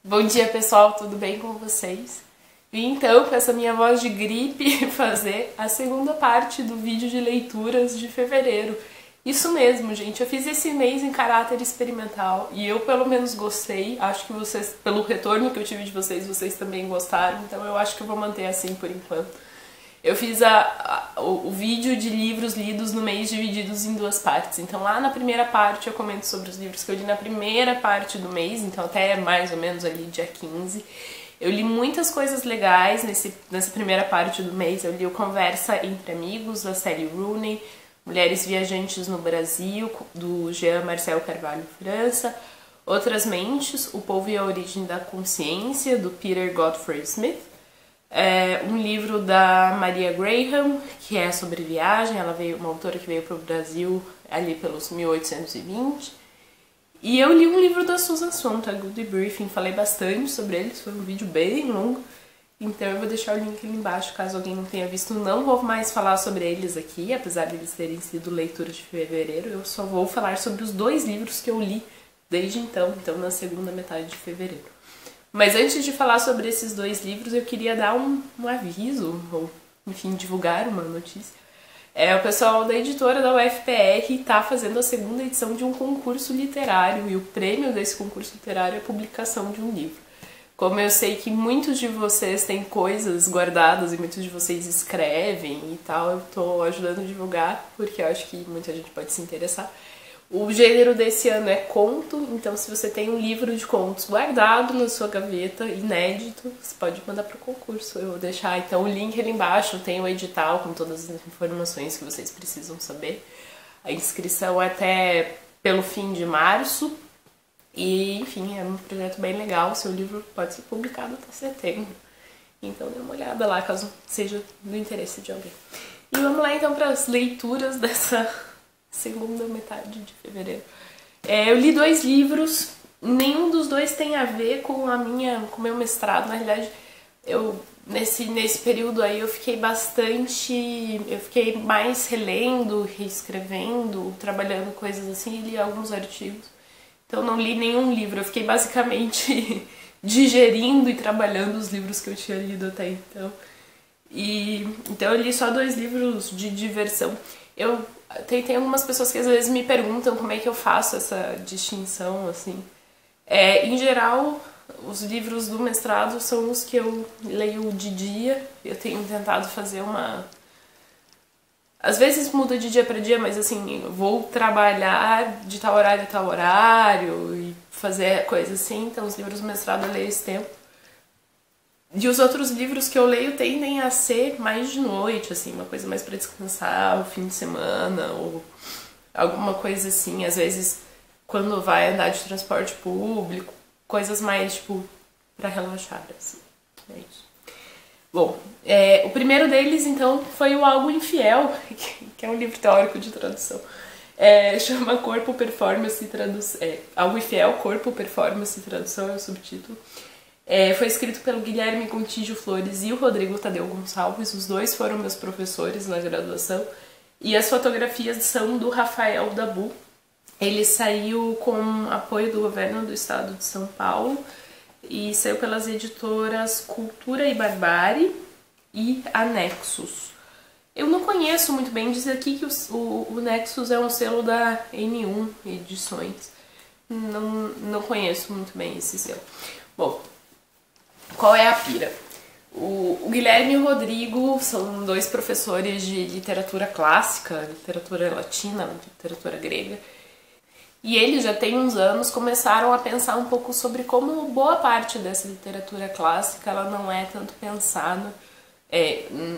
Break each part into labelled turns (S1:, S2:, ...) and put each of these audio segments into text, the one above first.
S1: Bom dia, pessoal, tudo bem com vocês? Vim então, com essa minha voz de gripe, fazer a segunda parte do vídeo de leituras de fevereiro. Isso mesmo, gente, eu fiz esse mês em caráter experimental e eu pelo menos gostei. Acho que vocês, pelo retorno que eu tive de vocês, vocês também gostaram, então eu acho que eu vou manter assim por enquanto. Eu fiz o vídeo de livros lidos no mês divididos em duas partes. Então lá na primeira parte eu comento sobre os livros que eu li na primeira parte do mês, então até mais ou menos ali dia 15. Eu li muitas coisas legais nessa primeira parte do mês. Eu li o Conversa Entre Amigos, da Sally Rooney, Mulheres Viajantes no Brasil, do Jean Marcel Carvalho França, Outras Mentes, O Povo e a Origem da Consciência, do Peter Godfrey Smith, um livro da Maria Graham, que é sobre viagem. Ela veio, uma autora que veio para o Brasil ali pelos 1820. E eu li um livro da Susan Sontag, Good Briefing, falei bastante sobre eles, foi um vídeo bem longo, então eu vou deixar o link ali embaixo caso alguém não tenha visto. Não vou mais falar sobre eles aqui, apesar de eles terem sido leituras de fevereiro, eu só vou falar sobre os dois livros que eu li desde então na segunda metade de fevereiro. Mas antes de falar sobre esses dois livros, eu queria dar um aviso, ou enfim, divulgar uma notícia. O pessoal da editora da UFPR está fazendo a segunda edição de um concurso literário, e o prêmio desse concurso literário é a publicação de um livro. Como eu sei que muitos de vocês têm coisas guardadas e muitos de vocês escrevem e tal, eu estou ajudando a divulgar, porque eu acho que muita gente pode se interessar. O gênero desse ano é conto, então se você tem um livro de contos guardado na sua gaveta, inédito, você pode mandar para o concurso. Eu vou deixar então o link ali embaixo, tem o edital com todas as informações que vocês precisam saber. A inscrição é até pelo fim de março e, enfim, é um projeto bem legal. O seu livro pode ser publicado até setembro, então dê uma olhada lá caso seja do interesse de alguém. E vamos lá então para as leituras dessa segunda metade de fevereiro. Eu li dois livros, nenhum dos dois tem a ver com o meu mestrado. Na realidade, nesse período aí eu fiquei mais relendo, reescrevendo, trabalhando coisas assim, e li alguns artigos. Então não li nenhum livro, eu fiquei basicamente digerindo e trabalhando os livros que eu tinha lido até então. Então eu li só dois livros de diversão. Tem algumas pessoas que às vezes me perguntam como é que eu faço essa distinção, assim. Em geral, os livros do mestrado são os que eu leio de dia. Eu tenho tentado fazer às vezes muda de dia para dia, mas assim, eu vou trabalhar de tal horário a tal horário e fazer coisas assim. Então os livros do mestrado eu leio esse tempo. E os outros livros que eu leio tendem a ser mais de noite, assim, uma coisa mais para descansar, o fim de semana, ou alguma coisa assim. Às vezes, quando vai andar de transporte público, coisas mais, tipo, para relaxar, assim. É isso. Bom, o primeiro deles, então, foi o Algo Infiel, que é um livro teórico de tradução. Chama Corpo, Performance e Tradução. Algo Infiel, Corpo, Performance e Tradução é o subtítulo. Foi escrito pelo Guilherme Gontijo Flores e o Rodrigo Tadeu Gonçalves. Os dois foram meus professores na graduação. E as fotografias são do Rafael Dabu. Ele saiu com apoio do governo do estado de São Paulo e saiu pelas editoras Cultura e Barbárie e a Nexus. Eu não conheço muito bem, diz aqui que o Nexus é um selo da N1 Edições. Não conheço muito bem esse selo. Bom, qual é a pira? O Guilherme e o Rodrigo são dois professores de literatura clássica, literatura latina, literatura grega. E eles já tem uns anos começaram a pensar um pouco sobre como boa parte dessa literatura clássica ela não é tanto pensada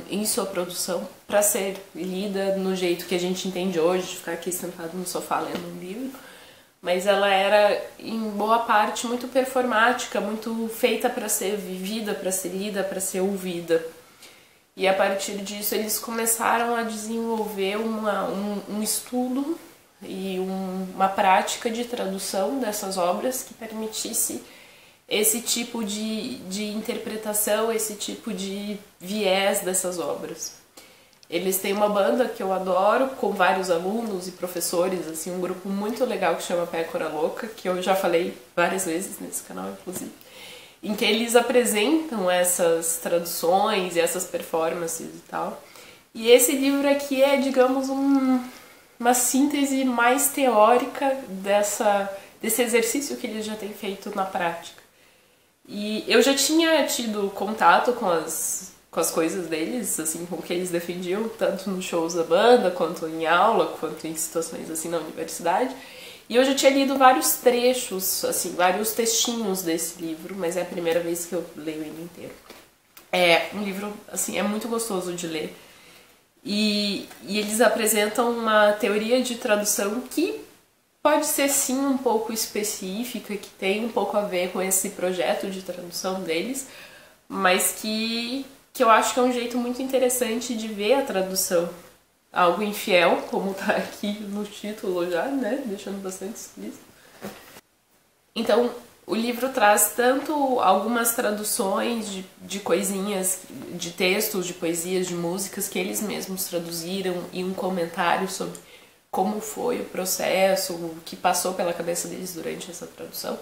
S1: em sua produção para ser lida no jeito que a gente entende hoje, de ficar aqui sentado no sofá lendo um livro. Mas ela era, em boa parte, muito performática, muito feita para ser vivida, para ser lida, para ser ouvida. E a partir disso eles começaram a desenvolver um estudo e uma prática de tradução dessas obras que permitisse esse tipo de interpretação, esse tipo de viés dessas obras. Eles têm uma banda que eu adoro, com vários alunos e professores, assim, um grupo muito legal que chama Pécora Louca, que eu já falei várias vezes nesse canal, inclusive, em que eles apresentam essas traduções e essas performances e tal. E esse livro aqui é, digamos, uma síntese mais teórica desse exercício que eles já têm feito na prática. E eu já tinha tido contato com as coisas deles, assim, com o que eles defendiam, tanto nos shows da banda, quanto em aula, quanto em situações assim na universidade. E eu já tinha lido vários trechos, assim, vários textinhos desse livro, mas é a primeira vez que eu leio ele inteiro. É um livro, assim, é muito gostoso de ler. E eles apresentam uma teoria de tradução que pode ser sim um pouco específica, que tem um pouco a ver com esse projeto de tradução deles, mas que eu acho que é um jeito muito interessante de ver a tradução. Algo infiel, como tá aqui no título já, né? Deixando bastante explícito. Então, o livro traz tanto algumas traduções de coisinhas, de textos, de poesias, de músicas que eles mesmos traduziram e um comentário sobre como foi o processo, o que passou pela cabeça deles durante essa tradução.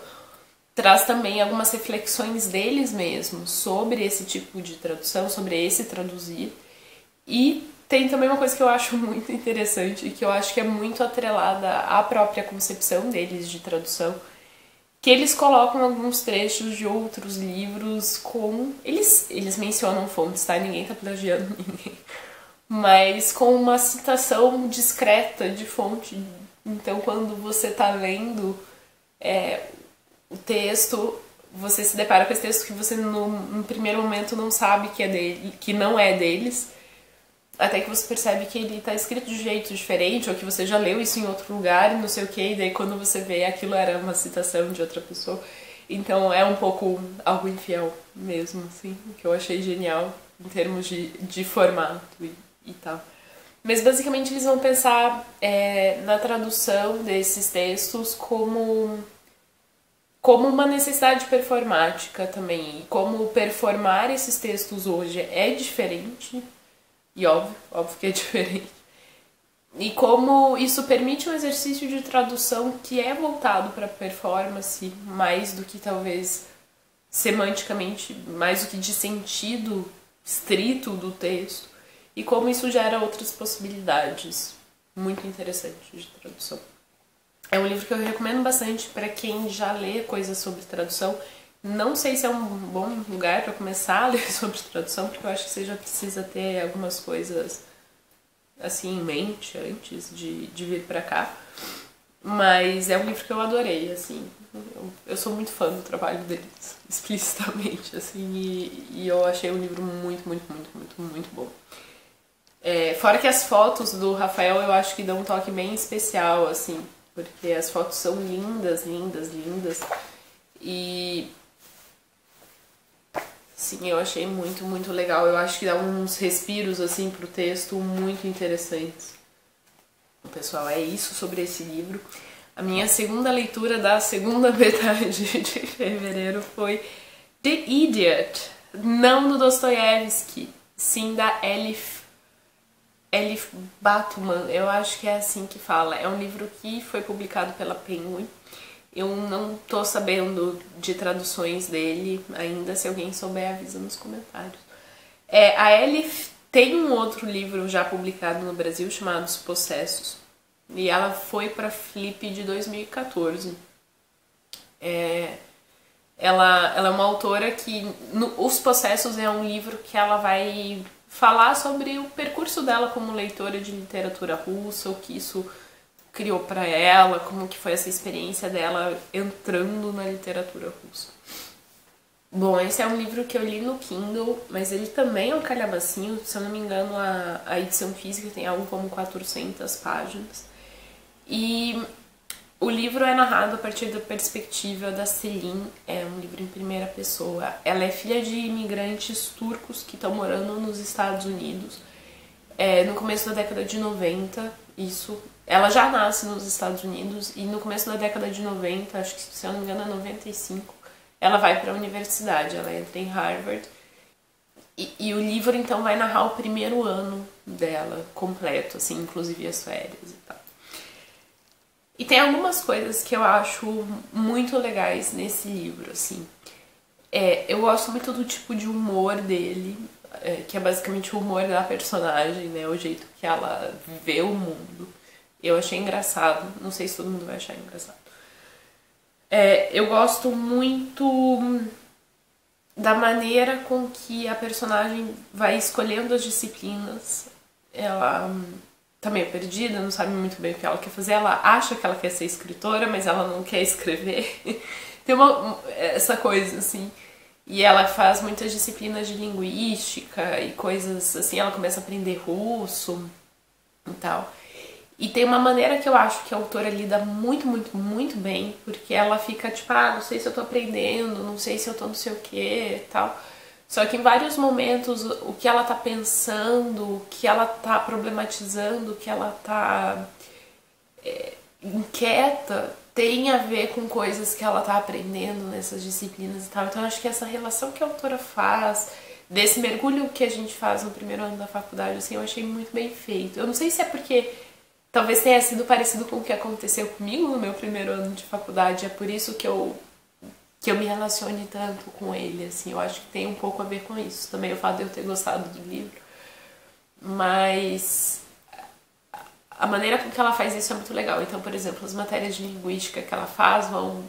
S1: Traz também algumas reflexões deles mesmos sobre esse tipo de tradução, sobre esse traduzir. E tem também uma coisa que eu acho muito interessante e que eu acho que é muito atrelada à própria concepção deles de tradução, que eles colocam alguns trechos de outros livros com... Eles mencionam fontes, tá? Ninguém tá plagiando ninguém. Mas com uma citação discreta de fonte. Então, quando você tá lendo o texto, você se depara com esse texto que você no primeiro momento não sabe que é dele, que não é deles, até que você percebe que ele tá escrito de jeito diferente, ou que você já leu isso em outro lugar e não sei o que, e daí quando você vê aquilo era uma citação de outra pessoa. Então é um pouco algo infiel mesmo, assim, que eu achei genial em termos de formato e tal. Mas basicamente eles vão pensar na tradução desses textos como uma necessidade performática também, e como performar esses textos hoje é diferente, e óbvio que é diferente, e como isso permite um exercício de tradução que é voltado para performance, mais do que talvez semanticamente, mais do que de sentido estrito do texto, e como isso gera outras possibilidades muito interessantes de tradução. É um livro que eu recomendo bastante para quem já lê coisas sobre tradução. Não sei se é um bom lugar para começar a ler sobre tradução, porque eu acho que você já precisa ter algumas coisas assim em mente antes de vir para cá. Mas é um livro que eu adorei, assim. Eu sou muito fã do trabalho deles, explicitamente, assim, e eu achei um livro muito, muito, muito, muito, muito bom. Fora que as fotos do Rafael eu acho que dão um toque bem especial, assim, porque as fotos são lindas, lindas, lindas. E sim, eu achei muito, muito legal. Eu acho que dá uns respiros, assim, pro texto muito interessantes. Pessoal, é isso sobre esse livro. A minha segunda leitura da segunda metade de fevereiro foi The Idiot. Não do Dostoiévski, sim da Elif Batuman, eu acho que é assim que fala. É um livro que foi publicado pela Penguin. Eu não tô sabendo de traduções dele ainda. Se alguém souber, avisa nos comentários. A Elif tem um outro livro já publicado no Brasil chamado Os Possessos. E ela foi pra Flip de 2014. Ela é uma autora que... Os Possessos é um livro que ela vai falar sobre o percurso dela como leitora de literatura russa, o que isso criou pra ela, como que foi essa experiência dela entrando na literatura russa. Bom, esse é um livro que eu li no Kindle, mas ele também é um calhamacinho. Se eu não me engano, a edição física tem algo como 400 páginas. E o livro é narrado a partir da perspectiva da Selin, é um livro em primeira pessoa. Ela é filha de imigrantes turcos que estão morando nos Estados Unidos. No começo da década de 90, ela já nasce nos Estados Unidos, e no começo da década de 90, acho que se eu não me engano é 95, ela vai para a universidade, ela entra em Harvard. E o livro, então, vai narrar o primeiro ano dela, completo, assim, inclusive as férias e tal. E tem algumas coisas que eu acho muito legais nesse livro, assim. Eu gosto muito do tipo de humor dele, que é basicamente o humor da personagem, né? O jeito que ela vê o mundo. Eu achei engraçado, não sei se todo mundo vai achar engraçado. Eu gosto muito da maneira com que a personagem vai escolhendo as disciplinas. Ela tá meio perdida, não sabe muito bem o que ela quer fazer. Ela acha que ela quer ser escritora, mas ela não quer escrever. Tem essa coisa, assim. E ela faz muitas disciplinas de linguística e coisas assim. Ela começa a aprender russo e tal. E tem uma maneira que eu acho que a autora lida muito, muito, muito bem, porque ela fica tipo, não sei se eu tô aprendendo, não sei se eu tô não sei o que e tal. Só que em vários momentos o que ela tá pensando, o que ela tá problematizando, o que ela tá inquieta, tem a ver com coisas que ela tá aprendendo nessas disciplinas e tal. Então eu acho que essa relação que a autora faz, desse mergulho que a gente faz no primeiro ano da faculdade, assim, eu achei muito bem feito. Eu não sei se é porque talvez tenha sido parecido com o que aconteceu comigo no meu primeiro ano de faculdade, é por isso que eu me relacione tanto com ele, assim, eu acho que tem um pouco a ver com isso. Também o fato de eu ter gostado do livro. Mas a maneira com que ela faz isso é muito legal. Então, por exemplo, as matérias de linguística que ela faz vão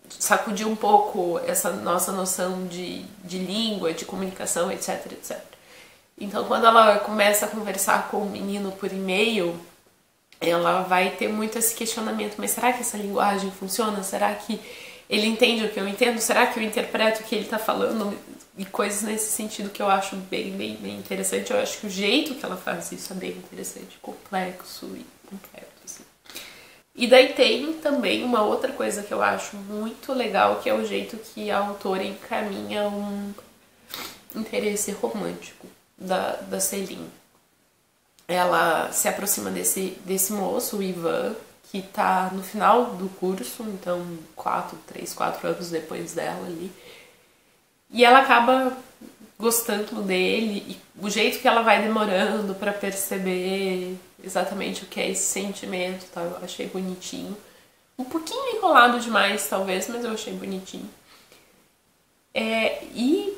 S1: sacudir um pouco essa nossa noção de língua, de comunicação, etc, etc. Então, quando ela começa a conversar com o menino por e-mail, ela vai ter muito esse questionamento, mas será que essa linguagem funciona? Será que ele entende o que eu entendo? Será que eu interpreto o que ele está falando? E coisas nesse sentido que eu acho bem, bem, bem interessante. Eu acho que o jeito que ela faz isso é bem interessante, complexo e concreto, assim. E daí tem também uma outra coisa que eu acho muito legal, que é o jeito que a autora encaminha um interesse romântico da Celine. Ela se aproxima desse moço, o Ivan, que tá no final do curso, então 3, 4 anos depois dela ali. E ela acaba gostando dele, e o jeito que ela vai demorando pra perceber exatamente o que é esse sentimento, tá? Eu achei bonitinho. Um pouquinho enrolado demais, talvez, mas eu achei bonitinho. E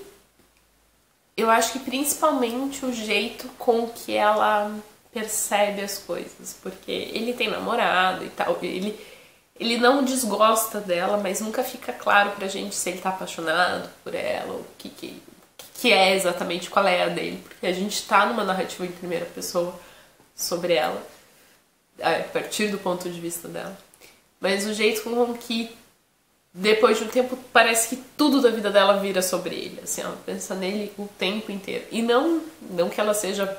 S1: eu acho que principalmente o jeito com que ela percebe as coisas, porque ele tem namorado e tal, ele não desgosta dela, mas nunca fica claro pra gente se ele tá apaixonado por ela, ou o que é exatamente, qual é a dele, porque a gente tá numa narrativa em primeira pessoa sobre ela, a partir do ponto de vista dela. Mas o jeito com que depois de um tempo parece que tudo da vida dela vira sobre ele, assim, ela pensa nele o tempo inteiro. E não que ela seja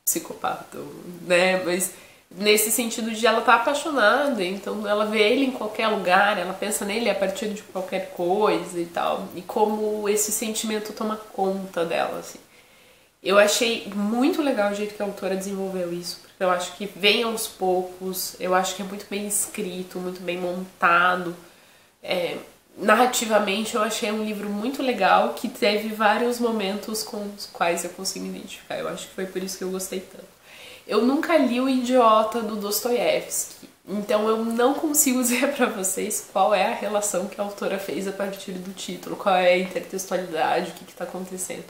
S1: psicopata, né, mas nesse sentido de ela estar apaixonada, então ela vê ele em qualquer lugar, ela pensa nele a partir de qualquer coisa e tal, e como esse sentimento toma conta dela, assim. Eu achei muito legal o jeito que a autora desenvolveu isso, porque eu acho que vem aos poucos, eu acho que é muito bem escrito, muito bem montado. Narrativamente eu achei um livro muito legal, que teve vários momentos com os quais eu consigo identificar. Eu acho que foi por isso que eu gostei tanto. Eu nunca li O Idiota do Dostoiévski, então eu não consigo dizer pra vocês qual é a relação que a autora fez a partir do título, qual é a intertextualidade, o que tá acontecendo.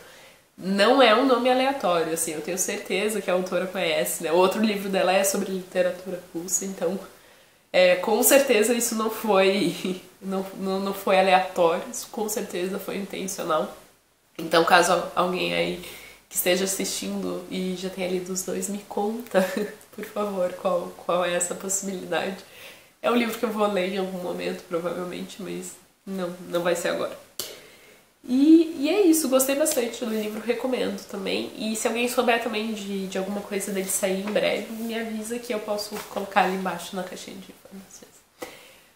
S1: Não é um nome aleatório, assim, eu tenho certeza que a autora conhece, né? O outro livro dela é sobre literatura russa, então com certeza isso não foi aleatório, isso com certeza foi intencional. Então, caso alguém aí que esteja assistindo e já tenha lido os dois, me conta, por favor, qual é essa possibilidade. É um livro que eu vou ler em algum momento, provavelmente, mas não vai ser agora. E é isso, gostei bastante do livro, recomendo também. E se alguém souber também de alguma coisa dele sair em breve, me avisa que eu posso colocar ali embaixo na caixinha de informações.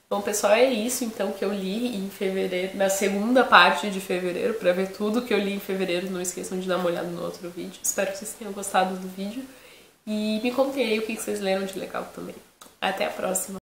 S1: Bom, pessoal, é isso então que eu li em fevereiro, na segunda parte de fevereiro. Pra ver tudo que eu li em fevereiro, não esqueçam de dar uma olhada no outro vídeo. Espero que vocês tenham gostado do vídeo. E me contem aí o que vocês leram de legal também. Até a próxima!